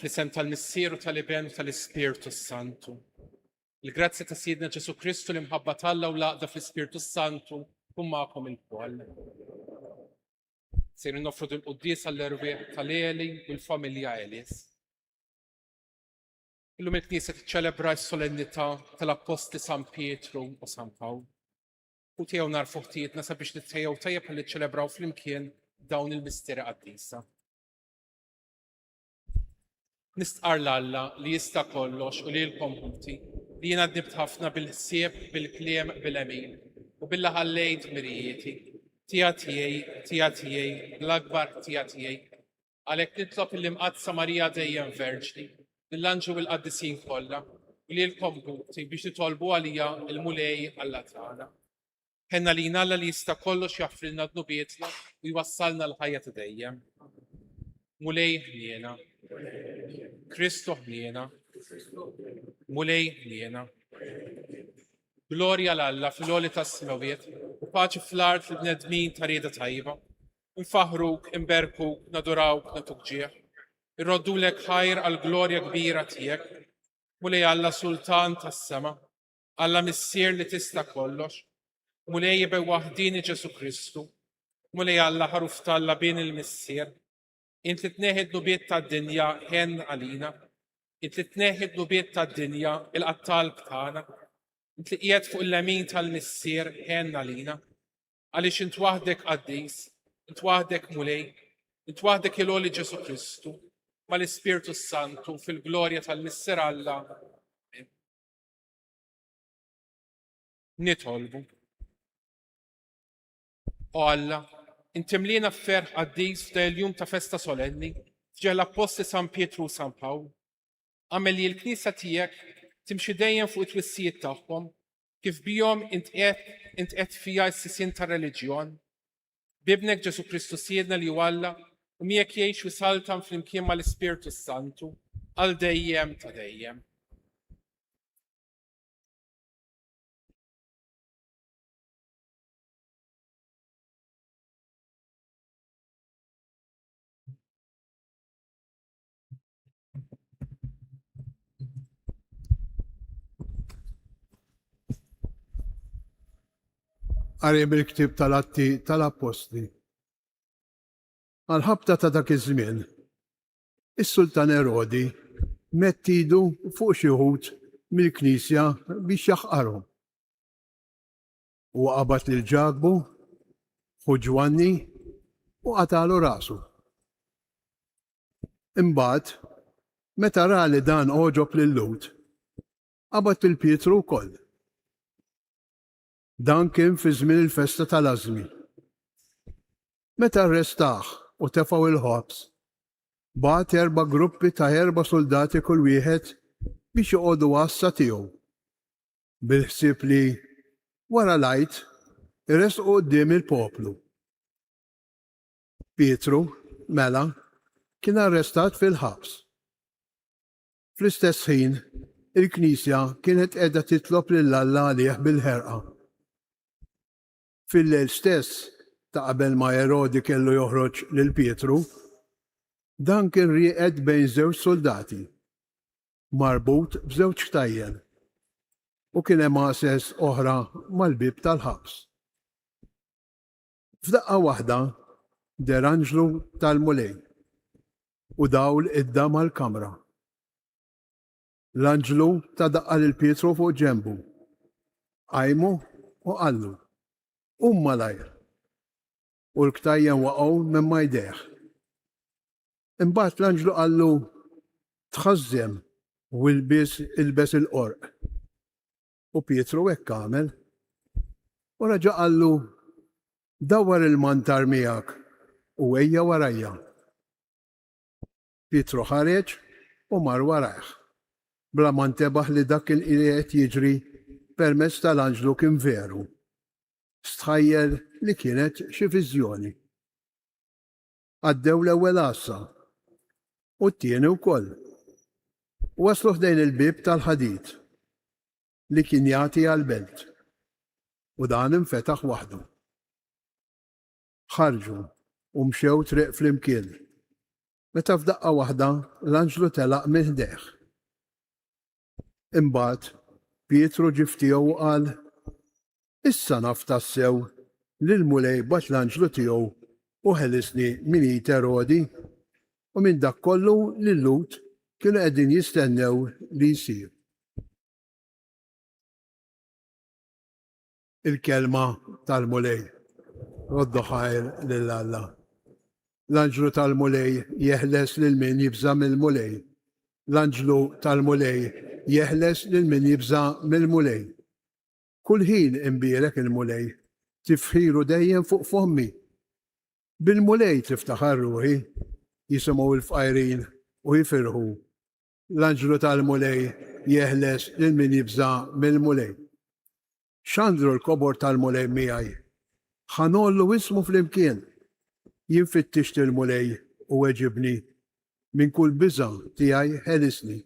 fl-isem tal-Missieru tal-Iben u tal-Ispirtu Santu. Il-grazzja ta' Sidna Ġesu Kristu li mħabba Alla u laqda fl-Ispirtu Santu tkun magħkom il-koll. Se nofru l-quddies għall-erbieħ tal-Eli u l-familja Elis. Illum il-Knisja tiċċelebra s-solennità tal-Apostli San Pietru u San Pawl. U tiegħu narfu ħtietna sabiex nittejjew tajjeb li ċċelebraw flimkien dawn il-misteri qaddisa. Nistqar l-Alla li jista' kollox u lilkom ħuti li jiena dnibt ħafna bil-ħsieb, bil-kliem, bil-emin u billa ħallejt mirijieti tija tiegħi, l-akbar tija tiegħi. Għalhekk nitlob il-imqadsa Marija dejjem Verġni, lill-anġu l-qaddisin kollha u lilkom ħuti biex titolbu għalija il-mulej Alla tagħna. Ħenna lina Alla li jista' kollox jaffrilna dnubietna u jwassalna l-ħajja ta' dejjem. Mulej ħniena, Kristu ħniena, mulej ħniena. Glorja l-Alla fil-għoli tas-smawiet u paċi fl-art l-bnedmin ta' rieda tajba. Nfaħruk, imberkuk, nadurawk, natuk ġieħ. Irroddulek ħajr għal-glorja kbira tiegħek. Mulej Alla Sultan tas-sema, Alla Missier li tista' kollox. Mulej jibgħu waħdini Ġesu Kristu. Mulej Alla ħaruf Alla bejn il-Missier. Int li tneħid nubiet tad-dinja ħen għalina. Int li tneħid nubiet tad-dinja il-qattal b'tagħna. Int li qiegħed fuq il-lemin tal-Missier ħen għalina. Għaliex int waħdek qaddis, int waħdek mulej, int waħdek il-għoli Ġesu Kristu, mal-Ispirtu Santu fil-glorja tal-Missier Alla. Nitolbu. O Alla, intimlina f'ferħ qaddis f'da il-jum ta' festa solenni, f'ġeħ l-Apostli San Pietru u San Pawl. Għamel li l-Knisja tiegħek timxi dejjem fuq it-twissijiet tagħhom, kif bihom int qed fija s-sisien ta' reliġjon. Bibnek Ġesu Kristu Siedna li Alla u miegħek jgħix u saltam flimkien mal-Ispirtu Santu għal dejjem ta' dejjem. Qari bil-ktib tal-Atti tal-Apostli. Għal-ħabta ta' dak iż-żmien, is-Sultan Erodi mett idu fuq xi wħud mill-Knisja biex jaħqarhom. U qabad lil ġagbu, ħuġwanni u qatalu rasu. Imbagħad, meta ra li dan oġob lil Lut, qabad lil Pietru wkoll. Dan kien fi żmien il-festa tal-Għażmi. Meta arrestaħ u tefgħu il-ħobs, bagħat 4 gruppi ta' 4 soldati kull wieħed biex joqogħdu għassa tiegħu. Bil-ħsieb li wara lajt iresqu quddiem il-poplu. Pietru, mela, kien arrestat fil-ħabs. Fl-istess ħin, il-Knisja kienet qiegħda titlob lil Alla għalih bil-ħerqa. Fil-lejl stess, ta' qabel ma Erodi kellu joħroġ lil Pietru, dan kien rieqed bejn 2 soldati, marbut b'2 xtajjen, u kien hemm għases oħra mal-bib tal-ħabs. F'daqqa waħda der anġlu tal-mulej u dawl id-da mal-kamra. L-anġlu ta' daqqa lil Pietru fuq ġenbu, qajmu u qallu. Malajr, u l-ktajjen waqgħu minn ma jdejh. Imbagħad l-anġlu qallu tħażżem u ilbes il-qorq. U Pietru hekk għamel. U raġa' qallu dawwar il-mantar miegħek u ejja warajja. Pietru ħareġ u mar warajh. Bla ma ntebaħ li dak il-qed jiġri permezz tal-anġlu kien veru. Stħajjel li kienet xi viżjoni. Għaddew l-ewwel għassa u t-tieni wkoll. Waslu ħdejn il-bib tal-ħadid li kien jagħti għall-belt u dan infetaħ waħdu. Ħarġu u mxew triq flimkien meta f'daqqa waħda l-anġlu telaq minn ħdeħ. Imbagħad Pietru ġif tiegħu u qal: Issa naf tassew li l-mulej bat l-anġlu tiegħu u ħellisni minn Herodi, u minn dak kollu li l-Lut kienu qegħdin jistennew li jsir. Il-kelma tal-mulej. Roddu ħajr lil Alla. L-anġlu tal-mulej jeħles lil min jibża mill-mulej. L-anġlu tal-mulej jeħles lil min jibża mill-mulej. Kull ħin imbierek il-mulej, tifħiru dejjem fuq fommi. Bil-mulej tiftaħar ruħi, jisimgħu l-fqajrin u jifirħu. L-anġlu tal-mulej jeħles lil min jibża mill-mulej. X'għandru l-kobor tal-mulej miegħi? Ħanollu ismu fl-imkien. Jinfittix il-mulej u weġibni minn kull biża tiegħi ħelisni.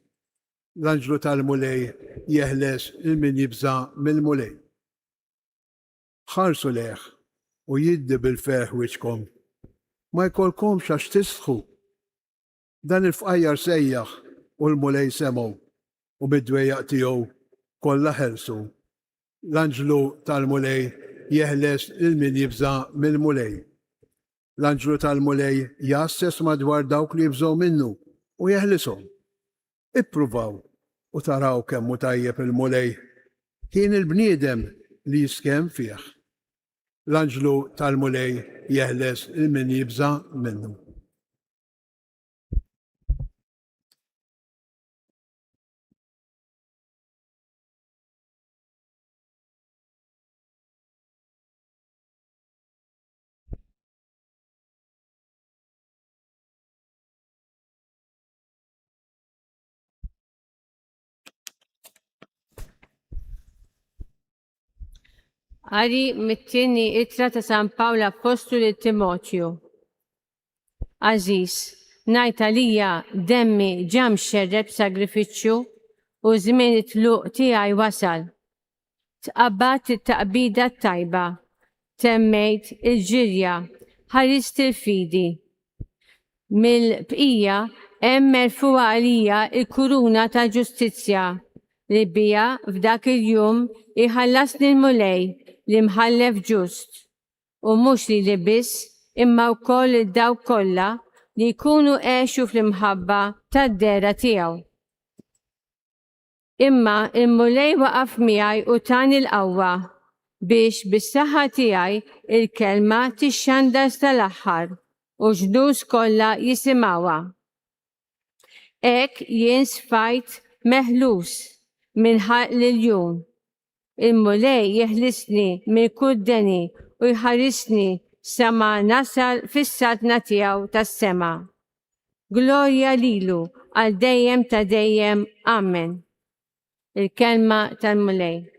L-anġlu tal-mulej jeħles lil min jibża mill-mulej. Ħarsu leħ u jiddi bil-ferħ wiċkom. Ma jkollkomx għax tisħu. Dan il-fqajjar sejjaħ u l-mulej semgħu u bid-dwejjaq tiegħu kollha ħelsu. L-anġlu tal-mulej jeħles lil min jibża mill-mulej. L-anġlu tal-mulej jassess madwar dawk li jibżgħu minnu u jeħlishom. Ippruvaw u taraw kemm hu tajjeb il-mulej kien il-bniedem li jiskemm fih. L-anġlu tal-mulej jeħles lil min jibża minnu. Qari mit-tieni ittra ta' San Pawla Apostolu Timotju. Aziz, ngħid għalija demmi ġam xerreb sagrifiċċju u żmien it-tluq tiegħi wasal. Tqabbad it-taqbida tajba, temmejt il-ġirja, ħarist il-fidi. Mill-bqija hemm merfuqa għalija il-kuruna ta' ġustizzja li bija f'dak il-jum iħallasni l-mulej li mħallef ġust u mhux li biss imma wkoll id-daw kollha li jkunu għexu fl-imħabba tad-dera tiegħu. Imma il-mulej waqaf miegħi u tani l-qawwa biex bis-saħħa tiegħi il-kelma tixxandar tal-aħħar u ġnus kollha jisimgħuha. Hekk jien sfajt meħlus minħaq lill-jum. Il-mulej jeħlisni minn kull deni u jħarisni sa ma nasal fis-satna tiegħu tas-sema. Glorja lilu għal dejjem ta' dejjem. Amen. Il-kelma tal-mulej.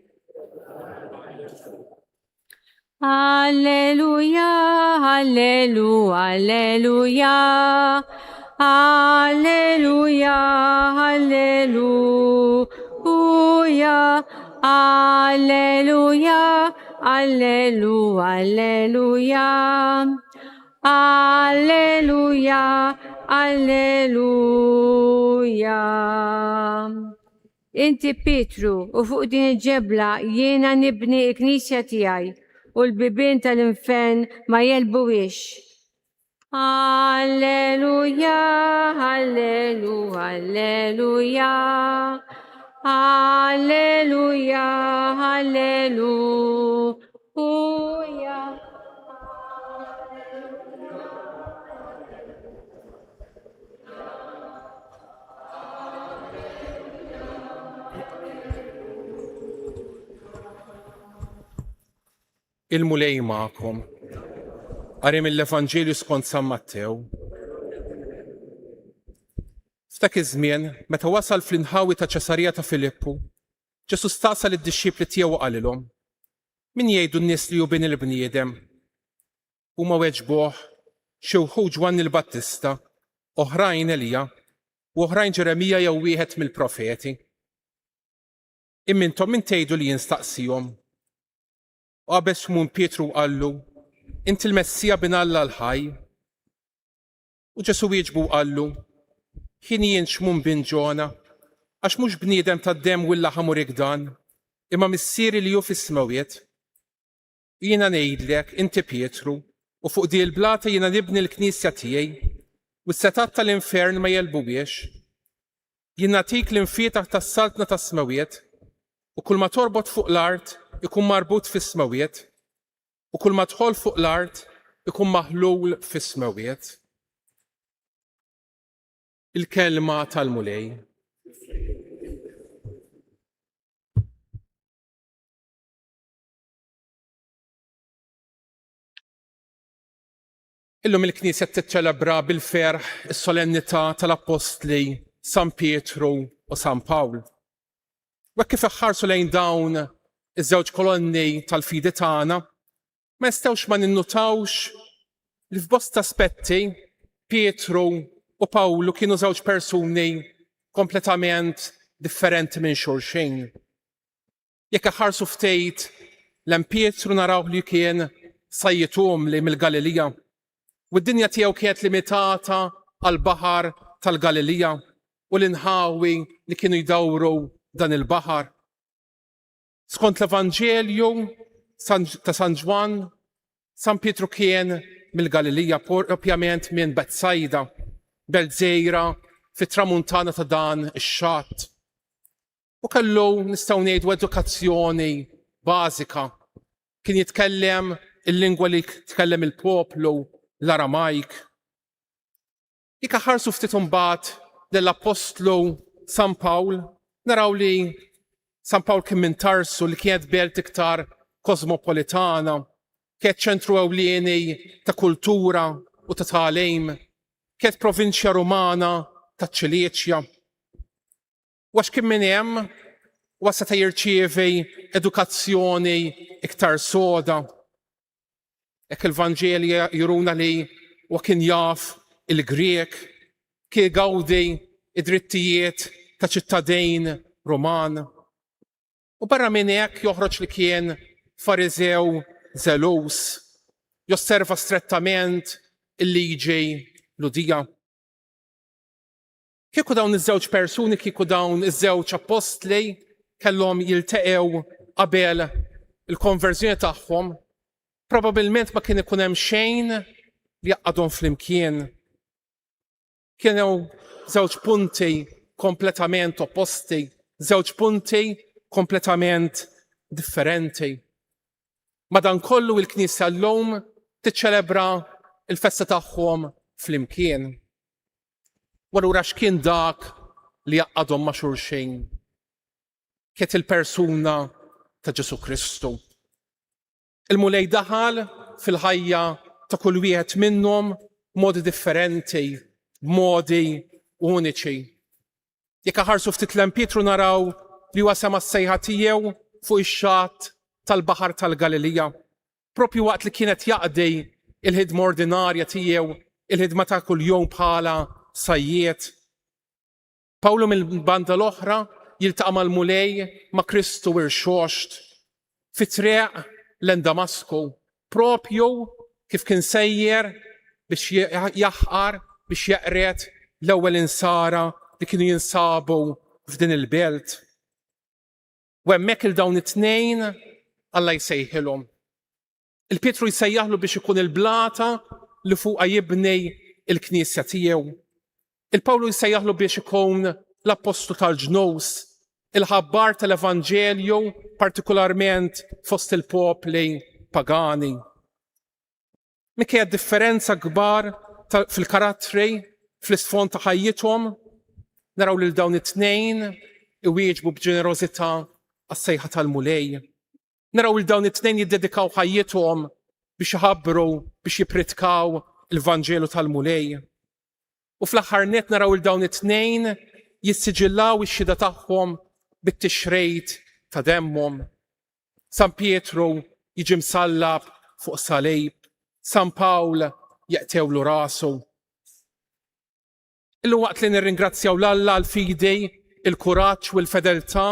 Alleluja, alleluja, alleluja. Alleluja, alleluja. Alleluja, alleluja, alleluja. Alleluja, alleluja. Inti Petru u fuq din il-ġebla jiena nibni l-knisja tiegħi u l-bibien tal-infern ma jelbuwiex. Alleluja, alleluja, alleluja. Alleluja, alleluja. Il-mulej ma'kom. Qari mill-Evanġelju skont San Mattew. F'dak iż-żmien, meta wasal fl-inħawi ta' Ċesarija ta' Filippu, Ġesu staqsa lid-dixxipli tiegħu u qalilhom: Min jgħidu n-nies li hu bin il-bniedem? Huma weġbuh xi wħud Ġwanni l-Battista, oħrajn Elija u oħrajn Ġeremija jew wieħed mill-profeti. Imma intom min tgħidu li jinstaqsihom? U qabeż Xmun Pietru qallu: Inti l-Messija bin Alla l-ħaj. U Ġesu wieġbu qallu, ħin jien xmum bin Ġona, għax mhux bniedem tad-dem u l-laħam u rigdan, imma missieri li hu fis-smawiet. Jiena ngħidlek, inti Pietru, u fuq di l-blata jiena nibni l-knisja tiegħi, u s-setat tal-infern ma jelbubiex. Jien nagħtik l-infietaħ tas-saltna tas-smawiet, u kull ma torbot fuq l-art ikun marbut fis-smawiet, u kull ma tħol fuq l-art ikun maħlul fis-smawiet. Il-kelma tal-mulej. Illum il-Knisja tiċċelebra bil-ferħ is-solennità tal-Apostli San Pietru u San Pawl. U kif iħħarsu lejn dawn iż-żewġ kolonni tal-fidi tagħna, ma nistgħux ma ninnutawx li f'bosta aspetti Pietru u Pawlu kienu żewġ persuni kompletament differenti minn xulxin. Jekk iħarsu ftit lejn Pietru naraw li kien sajjithom li mill-Galilija, u d-dinja tiegħu kienet limitata għal baħar tal-Galilija u l-inħawi li kienu jdawru dan il-baħar. Skont l-Evanġelju ta' San Ġwan, San Pietru kien mill-Galilija, propjament minn Betsajda, belt żgħira fit-tramuntana ta' dan ix-xatt. U kellu nistgħu ngħidu edukazzjoni bażika. Kien jitkellem il-lingwa li tkellem il-poplu, l-Aramajk. Jekk ħarsu ftit imbagħad lill-Apostlu San Pawl, naraw li San Pawl kien minn Tarsu li kienet belt iktar kosmopolitana, kienet ċentru ewlieni ta' kultura u ta' tagħlim, kienet provinċja Rumana ta' Ċiliċja. Għax kien minn hemm wasa ta' jirċievi edukazzjoni iktar soda. Jekk il-Vanġelja juruna li huwa kien jaf il-Grek, kien gawdi id-drittijiet ta' ċittadin Ruman. U barra minn hekk joħroġ li kien Fariżew żelus, josserva strettament il-liġi Ludija. Kieku dawn iż-żewġ persuni, kieku dawn iż-żewġ apostli kellhom jiltaqgħu qabel il-konverżjoni tagħhom, probabbilment ma kien ikun hemm xejn li jaqgħadhom flimkien. Kienu żewġ punti kompletament opposti, żewġ punti kompletament differenti. Madankollu il-Knisja llum tiċċelebra il-festa tagħhom flimkien. Allura x'kien dak li jaqgħadhom ma' xulxin? Kienet il-persuna ta' Ġesu Kristu. Il-mulej daħal fil-ħajja ta' kull wieħed minnhom modi differenti, modi uniċi. Jekk ħarsu ftit lejn Pietru naraw li huwa sema s-sejħa tiegħu fuq ix-xatt tal-baħar tal-Galilija, propju waqt li kienet jaqdi il-ħidma ordinarja tiegħu, il-ħidma ta' kuljum bħala sajjiet. Pawlu mill-banda l-oħra jiltaqa' mal-mulej ma' Kristu irxoxt fit-triq lejn Damasku, propju kif kien sejjer biex jaħqar, biex jaqret l-ewwel insara li kienu jinsabu f'din il-belt. U hemmhekk il-dawn it-tnejn Alla jsejħilhom. Il-Pietru jsejjaħlu biex ikun il-blata li fuqha jibni il-Knisja tiegħu. Il-Pawlu jsejjaħlu biex ikun l-Apostlu tal-ġnus, il-ħabbar tal-Evanġelju, partikolarment fost il-popli pagani. Minkejja differenza kbar fil-karattri, fl-isfond ta' ħajjithom, naraw lil dawn it-tnejn iwieġbu b'ġenerożità għas-sejħa tal-mulej. Naraw lil dawn it-tnejn jiddedikaw ħajjithom biex iħabbru, biex jipritkaw il-Vanġelu tal-mulej. U fl-aħħar nett naraw lil dawn it-tnejn jissiġillaw ix-xhieda tagħhom bit-tixrejt ta' demmhom. San Pietru jiġi msallab fuq salib, San Pawl jaqtewlu rasu. Illum waqt li nirringrazzjaw l-Alla għall-fidi, il-kuraġġ u l-fedeltà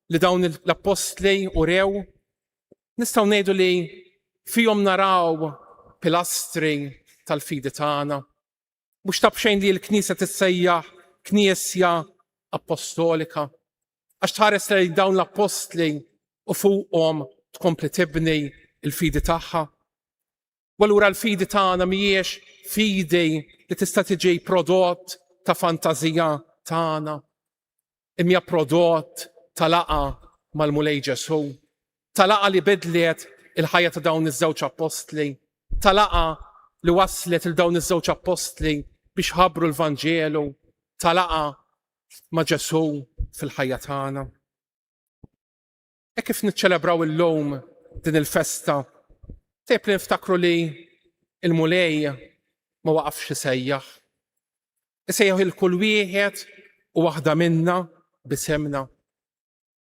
li dawn l-apostli urew, nistgħu ngħidu li fihom naraw pilastri tal-fidi tagħna. Mhux tabxejn li l-Knisja tissejjaħ Knisja Apostolika għax tħares lejn dawn l-apostli u fuqhom tkompli tibni l-fidi tagħha. U allura l-fidi tagħna mhijiex fidi li tista' tiġi prodott ta' fantażija tagħna, imma prodott ta' laqa mal-Mulej Ġesu, ta' laqa li bidlet il-ħajja ta' dawn iż-żewġ apostli, ta' laqa li waslet il dawn iż-żewġ apostli biex ħabbru l-Vanġelu, ta' laqa ma' Ġesu fil-ħajja tagħna. Kif niċċelebraw illum din il-festa, tejb li niftakru li il-Mulej ma waqafx isejjaħ. Isejjaħ il-kull wieħed u waħda minna bisemna.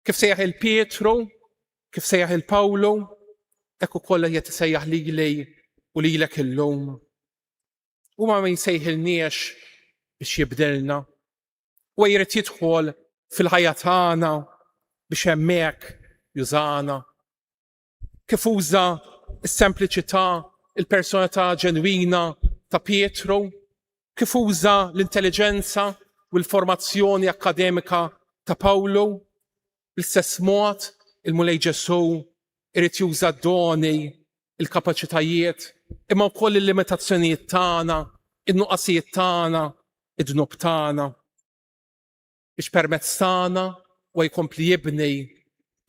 Kif sejjaħ il-Pietru, kif sejjaħ il-Pawlu, hekk ukoll qed isejjaħ lili u lilek illum. Huma ma jsejħilniex biex jibdilna. U jrid jidħol fil-ħajja tagħna biex hemmhekk jużana. Kif uża s-sempliċità, il-personalità ġenwina ta' Pietru, kif uża l-intelligenza u l-formazzjoni akkademika ta' Pawlu, bl-istess mod il-Mulej Ġesu irid juża d-doni, il-kapaċitajiet, imma wkoll il-limitazzjonijiet tagħna, in-nuqqasijiet tagħna, id-dnub tagħna biex permezz tagħna u jkompli jibni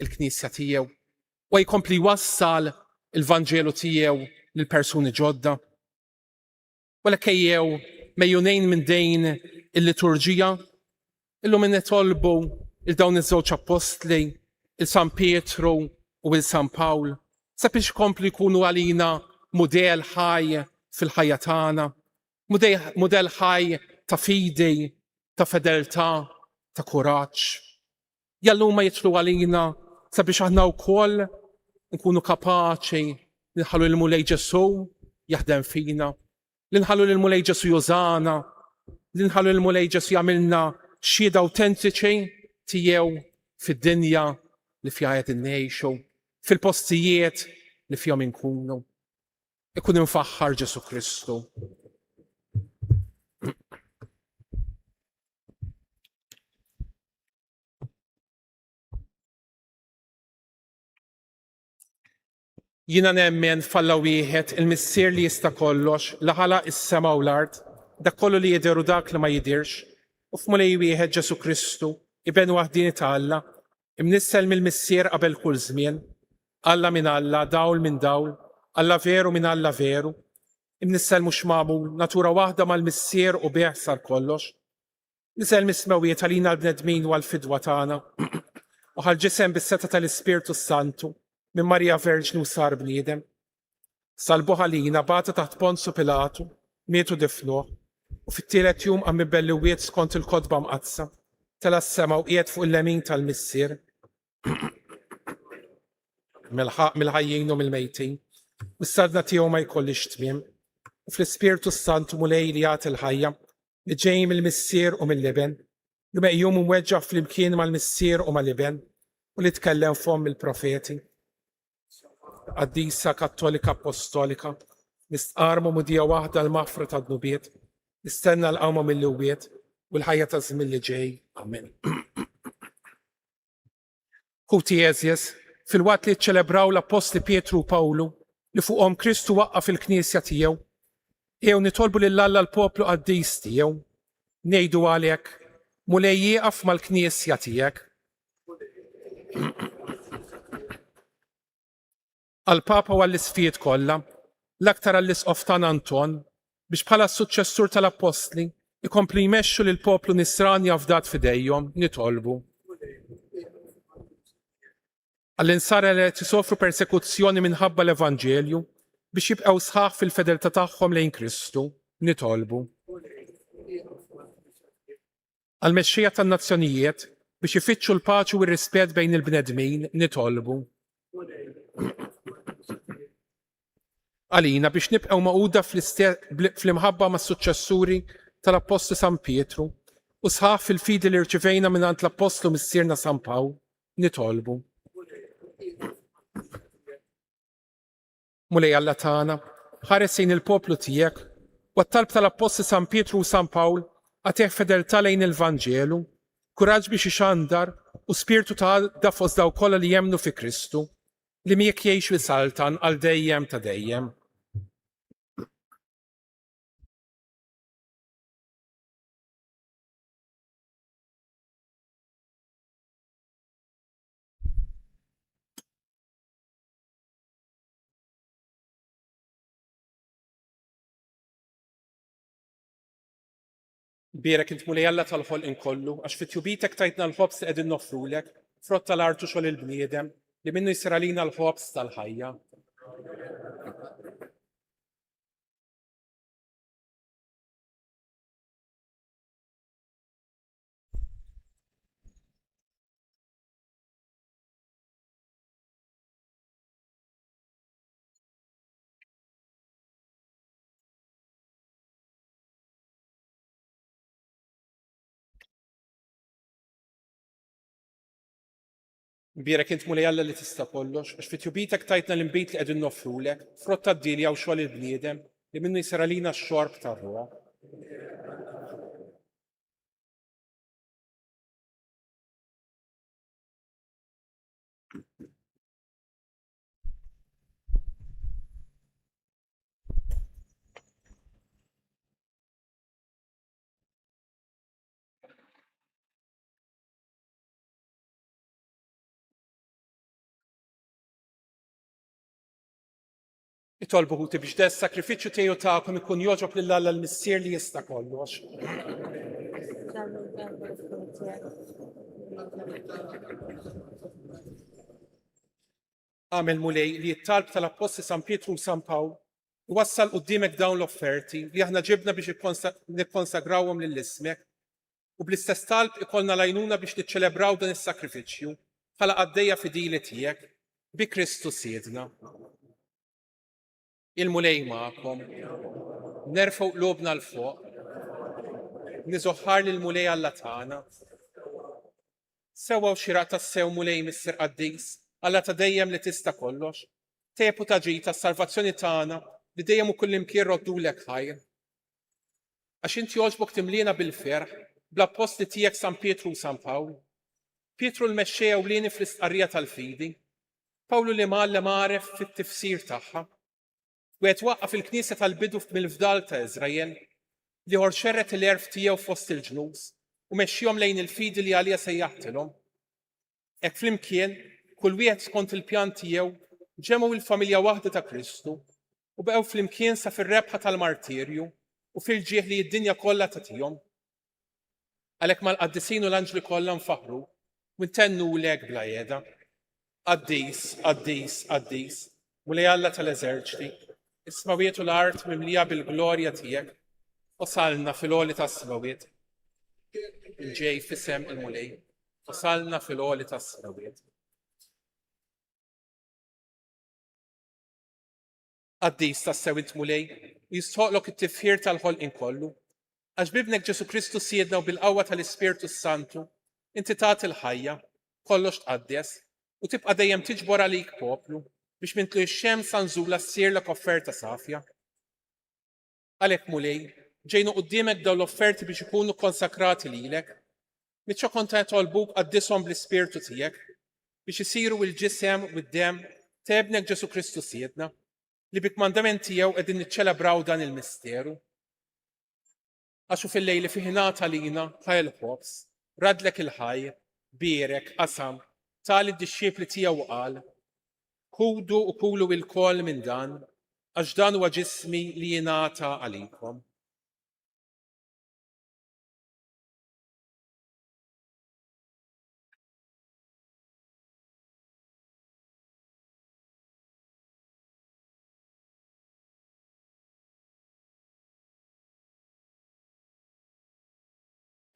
il-Knisja tiegħu u jkompli jwassal il-Vanġelu tiegħu lil persuni ġodda. Wala kejjew mejjunejn minn dejn il-liturġija, illum nitolbu il-dawn iż-żewġ apostli, il-San Pietru u il-San Pawl, sabiex kompli jkunu għalina mudell ħaj fil-ħajja tagħna, mudell ħaj ta' fidi, ta' fedeltà, ta' kuraġġ. Jallu ma jitlu għalina sabiex aħna wkoll nkunu kapaċi li nħallu l-Mulej Ġesu jaħdem fina, li nħallu l-Mulej Ġesu jużana, li nħallu l-Mulej Ġesu jagħmilna xhieda awtentiċi tiegħu fid-dinja li fiha qed innejxu, fil-postijiet li fihom inkunu. Ikun infaħħar Ġesu Kristu. Jiena nemmen f'Alla wieħed il-Missier li jista' kollox li ħalaq is-sema u l-ard, dak kollu li jidher u dak li ma jidirx, u f'Mulej wieħed Ġesu Kristu, iben waħdini ta' Alla, imnissel mill-Missier qabel kull żmien, Alla minn Alla, dawl minn dawl, Alla veru minn Alla veru, imnissel mhux magħmul, natura waħda mal-Missier u bih sar kollox. Nisel mismewiet għalina l-bnedmin u għal-fidwa tagħna, u ħal-ġisem bis-seta tal-Ispirtu Santu, minn Marija Verġni u sar bniedem. Salbuħ għalina bata taħt Ponzu Pilatu, mietu difnuh, u fit-tielet jum għam mibelliwiet skont il-kodba mqazza, tela s-sema u qiegħed fuq il-lemin tal-Missier, mill-ħajjin u mill-mejtin, mis-sadna tiegħu ma jkollix tmiem, u fl-Ispirtu Santu Mulej li jagħti l-ħajja, li ġej mill-Missier u mill-liben, li meqjum mweġġa fl-imkien mal-Missier u mal-liben, u li tkellem fhom il-profeti. Qaddisa Kattolika Apostolika, nistqarmu mudija waħda l-maħfra ta' dnubiet, nistenna l-qawma mill-lwiet u l-ħajja ta' żmien li ġej. Amen. Kuti Eżjes, fil-waqt li ċċelebraw l-Apostli Pietru u Pawlu li fuqhom Kristu waqqaf fil-Knisja tiegħu, jew nitolbu lil Alla l-poplu qaddis tiegħu, ngħidu għalhekk Mulej jieqaf mal-Knisja tiegħek. Għal-Papa u għall-isfijiet kollha, l-aktar għall-isqof tagħna Anton, biex bħala s-suċċessur tal-Apostli ikompli jmexxu lil poplu Nisrani fdat fidejhom nitolbu. Għall-insara li tisofru persekuzzjoni minħabba l-Evanġelju biex jibqgħu sħaħ fil-fedeltà tagħhom lejn Kristu nitolbu. Għall-mexxija tan-nazzjonijiet biex ifittxu l-paċi u r-rispett bejn il-bnedmin nitolbu. Għalina biex nibqgħu maquda fl-imħabba mas suċċessuri tal-Apostlu San Pietru u sħaħ fil-fidi li rċivejna mingħand l-Apostlu Missierna San Pawl nitolbu. Mulej Alla tagħna, ħares lejn il-poplu tiegħek Wat-talb tal-Apposti San Pietru u San Pawl għatih fedeltà lejn il-Vanġelu, kuraġġ biex ixandar u spiritu ta' fost daw kollha li jemnu fi Kristu, li miegħek jgħix li saltan għal dejjem ta' dejjem. Birek int mulej Alla tal-ħolqien kollu, għax fit-tjubitek tajtna l-ħobs li qegħdin noffrulek, frott tal-artu xogħol il-bniedem, li minnu jsir għalina l-ħobs tal-ħajja. Birek int mulej Alla li tista' kollox, għax fit-tjubitek tajtna l-imbit li qegħdin noffrulek, frott tad-dilja u xogħol il-bniedem, li minnu jsir għalina x-xorb tar-ruħ. Itolbu ħuti biex da s-sakrifiċċju tiegħu tagħkom ikun jogħġob lil Alla l-Missier li jista' kollox. Għamel mulej li t-talb tal-Apposti San Pietru u San Pawl wassal qudiemek dawn l-offerti li aħna ġibna biex nikkonsagrawhom lill-ismek u bl-istess talb ikollna lajnuna biex niċċelebraw dan is-sakrifiċċju bħala għaddejja fidili tiegħek bi Kristu siedna. Il-mulej magħkom, nerfgħu qlubna l fuq, niżoħħar lil mulej Alla tagħna. Sewwa xieraq tas-sew mulej Mister Qaddis, Alla ta' dejjem li tista' kollox, tepu ta' ġid tas-salvazzjoni tagħna li dejjem ukoll imkien roddulek ħajr. Għax inti jogħġbok timliena bil-ferħ bl-apposti tiegħek San Pietru u San Pawl. Pietru l-mexxejja ewlieni fl-istqarrija tal-fidi, Pawlu li mgħallem għaref fit-tifsir tagħha. Wieħed waqqaf il-Knisja tal-bidu mill-fdal ta' Iżrael li ħorxerret il-erf tiegħu fost il-ġnus u mexxihom lejn il-fidi li għalija sejjaħtilhom. Hekk flimkien kull wieħed skont il-pjan tiegħu ġemgħu il-familja waħda ta' Kristu u bqgħu flimkien sa fir-rebħa tal-martirju u fil-ġieħ li d-dinja kollha tagħtihom. Għalhekk mal-qaddisin u l-anġli kollha nfaħru u ntennulek bla jeda. Qaddis, Qaddis, Qaddis, mulej Alla tal-eżerċiti, is-smawiet u l-art mimlija bil-glorja tiegħek, wasalna fil-għoli tas-smawiet. Il-ġej f'isem il-mulej, wasalna fil-għoli tas-smawiet. Qaddis tas-sew int mulej, jistħoqlok it-tifħir tal-ħolqien kollu, għax bibnek Ġesu Kristu siedna u bil-qawwa tal-Ispirtu Santu, inti tagħti l-ħajja, kollox tqaddes, u tibqa' dejjem tiġbor għalik poplu biex mintlu x-xemx għanżula ssirlek offerta safja. Għalhekk mulej, ġejnu quddiemek dawn l-offerti biex ikunu konsakrati lilek, mitxa kont qed tolbuk qaddishom bl-Ispirtu tiegħek biex isiru l-ġisem u d-dem ta' Ibnek Ġesu Kristu siedna, li bik-mandament tiegħu qegħdin niċċelebraw dan il-misteru. Għaxu fil-lejli fih ngħata lina ħajl ħobs, radlek il-ħajr, bierek, qasam, tali d-dixxiepli tiegħu qal, ħudu u kulu il-koll minn dan, għax dan huwa ġismi li jingħata għalikom.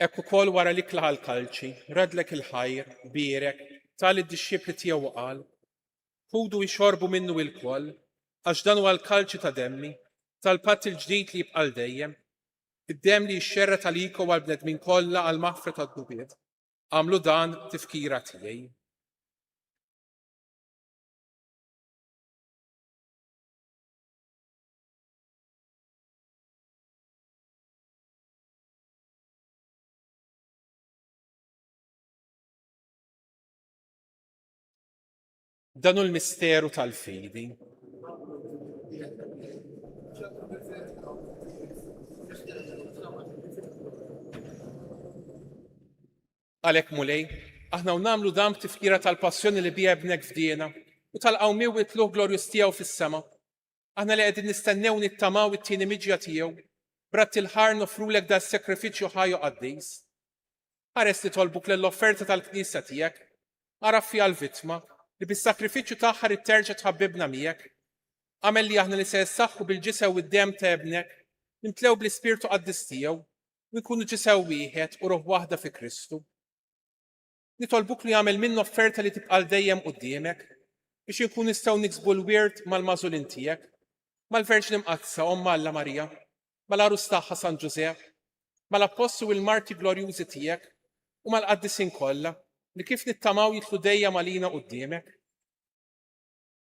Ekk ukoll wara li klaħ l-kalċi, radlek il-ħajr, bierek, tali d-dixxiepli tiegħu qal, ħudu jxorbu minnu il-koll, għax dan huwa l-kalċi ta' demmi, tal-patt il-ġdid li jibqa' dejjem, id-demm li jxxerret għalikom għal bnedmin kollha għal maħfra tad-dubiet. Għamlu dan tifkira tiegħi. Danu l-misteru tal-fidi. Għalek mulej, aħna namlu dam tifkira tal-passjoni li bija bnek fdijena u tal-qawmi u jitluħ glorjus tijaw fis-sema. Aħna li għedin nistennew nittamaw it-tieni miġja tijaw, brat il-ħar nofrulek da s-sakrifiċju ħaju għaddis. Ħares li tolbuk l-offerta tal-Knisja tijak, għaraf fija l-vitma li bis-sakrifiċju taħħar it-terġa tħabbibna miegħek. Għamel li aħna li se jessaħħu bil-ġisew id-dem ta' ebnek, nimtlew bl-ispirtu qaddis tijaw, u nkunu ġisew wieħed u ruħ waħda fi Kristu. Nitolbuk li għamel minn offerta li tibqal dejjem qudiemek biex nkun nistgħu niksbu l-wirt mal-mażulin tiegħek, mal-Verġni Mqazza Omma Alla Marija, mal-Arus tagħha San Ġusef, mal-Apostlu u l-Marti glorjużi tiegħek u mal-qaddisin kollha li kif nittamaw jitlu dejjem għalina qudiemek.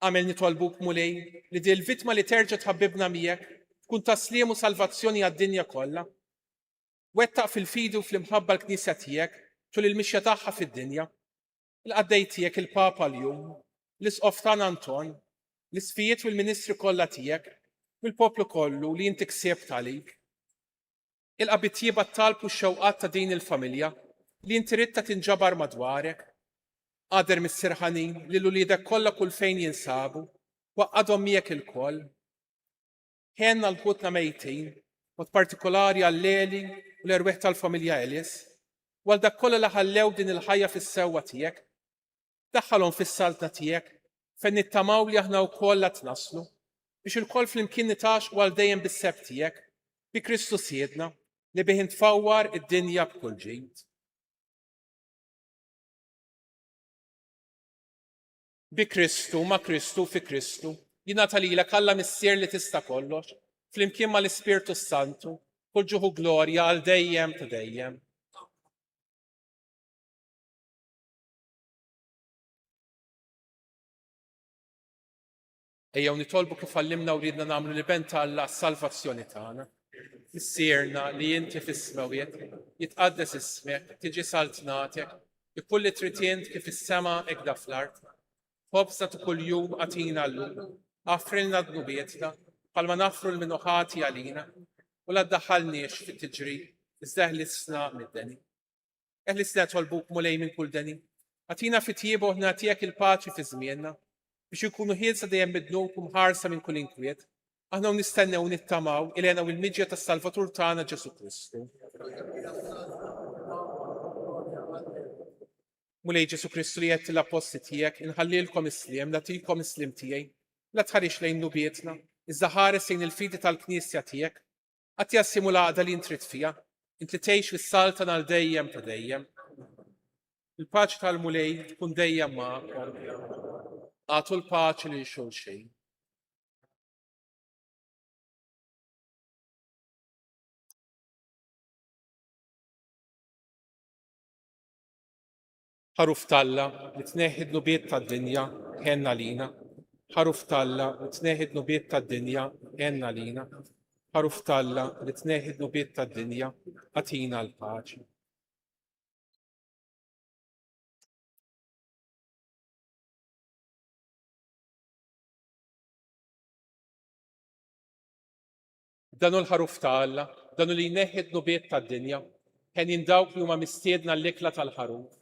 Għamel nitolbuk mulej li di l-vittma li terġa' tħabbibna miegħek tkun tasliem u salvazzjoni għad-dinja kollha. Wettaq fil-fidu u fl-imħabba l-Knisja tiegħek tul il-mixja tagħha fid-dinja, il-qaddej tiegħek il-Papa l-jum, l-Isqof tan Anton, l-isfijiet u l-Ministri kollha tiegħek, u l-poplu kollu li inti ksieb talik. Il-qabit tjieba talb u x-xewqat ta' din il-familja li inti ridta tinġabar madwarek, qader mis-sirħanin li l-uliedek kollha kull fejn jinsabu, waqqadhom miegħek il-koll. Ħenna l-ħutna mejtin, mod partikolari għall-Leli u l-erweħ tal-familja Elis, għal dak kollha li ħallew din il-ħajja fis-sewwa tiegħek, daħħalhom fis-salta tiegħek fejn nittamaw li aħna wkoll qed naslu biex il-koll flimkien nitax għal dejjem bis-seb tiegħek bi Kristu Siedna li bih intfawwar id-dinja b'kull ġid. Bi Kristu, ma' Kristu, fi Kristu, jingħata lilek Alla missier li tista' kollox, flimkien mal-Ispirtu Santu, kull ġuħu glorja għal dejjem ta' dejjem. Ejjew nitolbu kif għallimna u ridna nagħmlu li benta Alla s-salvazzjoni tagħna. Issierna li inti fis-smawiet, jitqaddes ismek, tiġi saltnatek, ikulli tritient kif is-sema hekk da fl-art. Ħobżna ta' kuljum għatina llum, għaffrilna dnubietna, bħalma nafru l-minuħati għalina, u la ddaħħalniex fit-tiġri, iżda eħlisna mid-deni. Eħlisna tolbuk mulej minn kull deni. Għatina fit-tiebu ħnatijek il-paċi fi żmienna, biex ikunu ħielsa dejjem midnuk u mħarsa minn kull inkwiet, aħna nistennew nittamaw il-għena u l-midġja tas-Salvatur tagħna Ġesu Kristu. Mulej Ġesu Kristu li qed l-apposti tiegħek inħallilkom isliem, nagħtikom islim tiegħi, la tħarix lejn nubietna, iżda ħares lejn il-fidi tal-Knisja tiegħek, qatt jassimu l-għaqda li intrid fiha, int li tgħix fis-salta għal dejjem ta' dejjem. Il-paċi tal-mulej tkun dejjem magħkom. Għatu l-paċi li xulxejn. Ħaruf Alla li tneħħi d-nubiet tad-dinja ħenna lina. Ħaruf Alla li tneħħi d-nubiet tad-dinja ħenna lina. Ħaruf Alla li tneħħi d-nubiet tad-dinja għatina l-paċi. Danu l-ħaruf ta' Alla, danu li jneħħi d-nubiet tad-dinja, ħen jindawk li huma mistiedna l-ikla tal-ħaruf.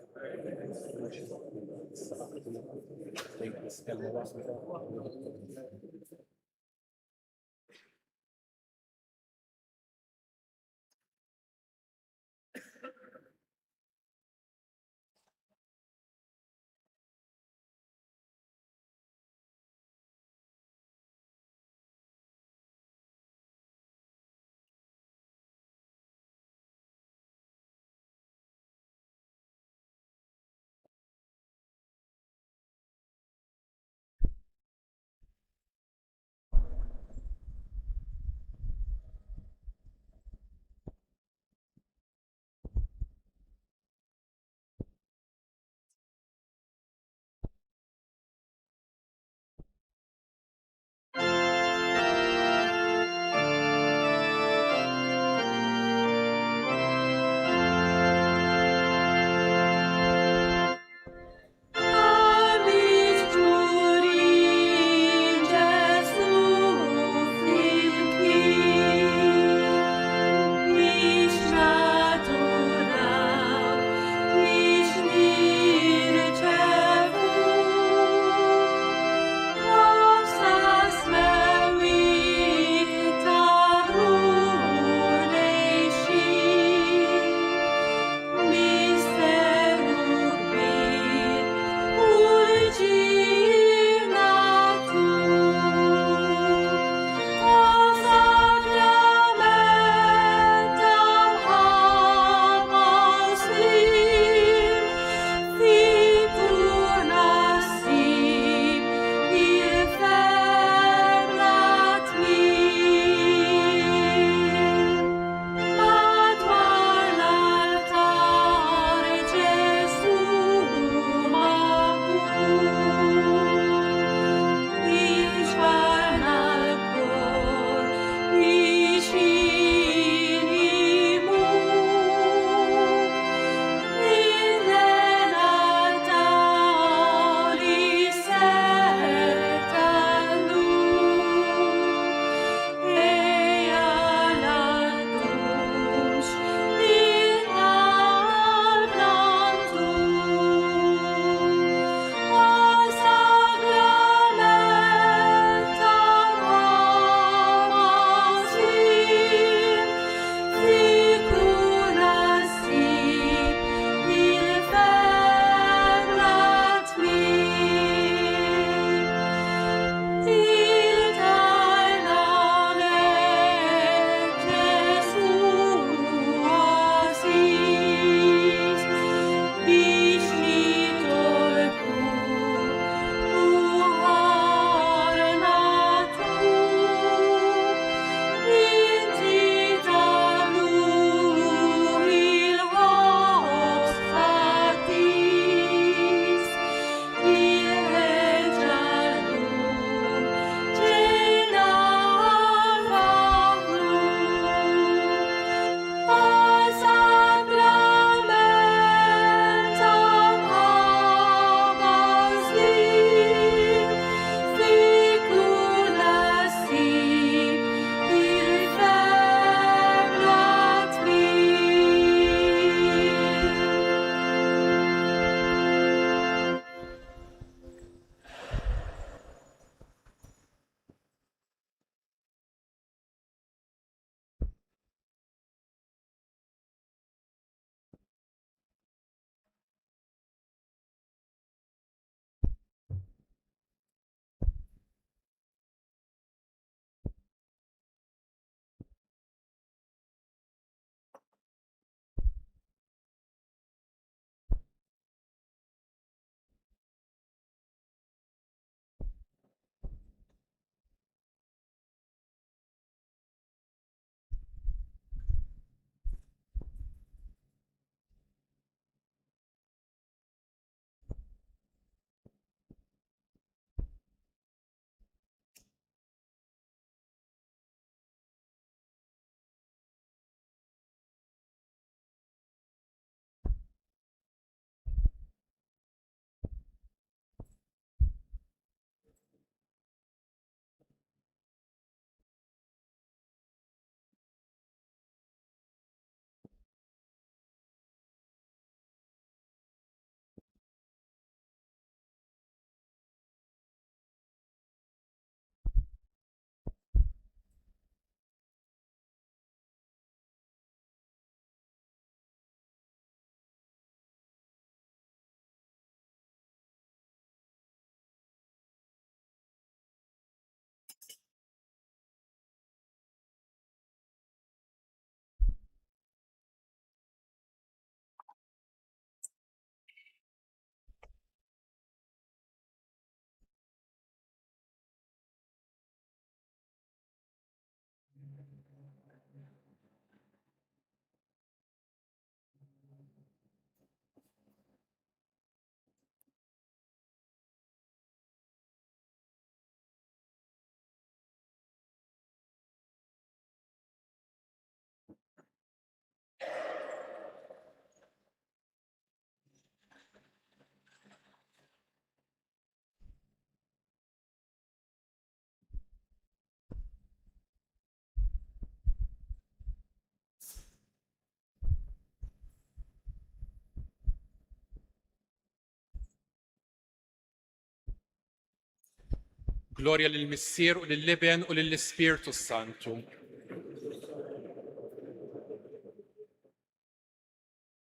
Glorja lill-Missier u lill-Liben u lill-Ispirtu Santu.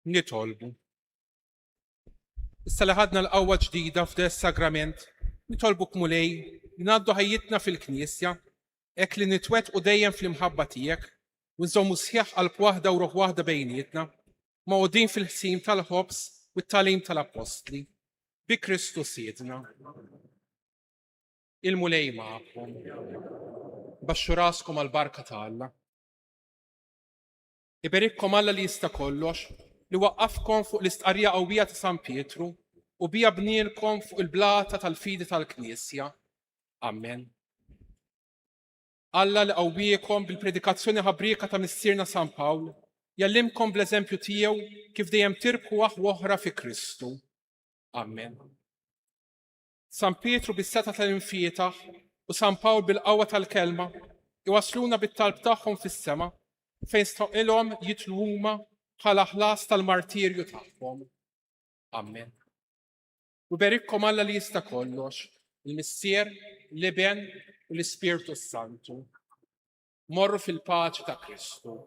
Nitolbu. Issa li ħadna l-qawwa ġdida f'da sagrament, nitolbuk mulej li ngħaddu ħajjitna fil-Knisja, hekk li nitwettqu dejjem fl-imħabba tiegħek u nżommu sħiħ qalb waħda u ruħ waħda bejnietna, mawdin fil-ħsim tal-ħobs u t-tagħlim tal-Apostli. Bi Kristu Siedna. Il-mulej magħkom. Baxxu raskom għall-barka ta' Alla. Iberikkom Alla li jista' kollox, li waqqafkom fuq l-istqarrija qawwija ta' San Pietru u bija bnielkom fuq il-blata tal-fidi tal-Knisja. Amen. Alla li qawwiekom bil-predikazzjoni ħabrika ta' missierna San Pawl, jallimkom bl-eżempju tiegħu kif dejjem tirbħu waħda oħra fi Kristu. Amen. San Pietru bis-seta tal-infietaħ u San Pawl bil-qawwa tal-kelma iwasluna bit-talb tagħhom fis-sema fejn stoqilhom jitlu huma bħala ħlas tal-martirju tagħhom. Amen. U berikkom Alla li jista' kollox, il-Missier, l-Liben u l-Ispirtu Santu. Morru fil-paċi ta' Kristu.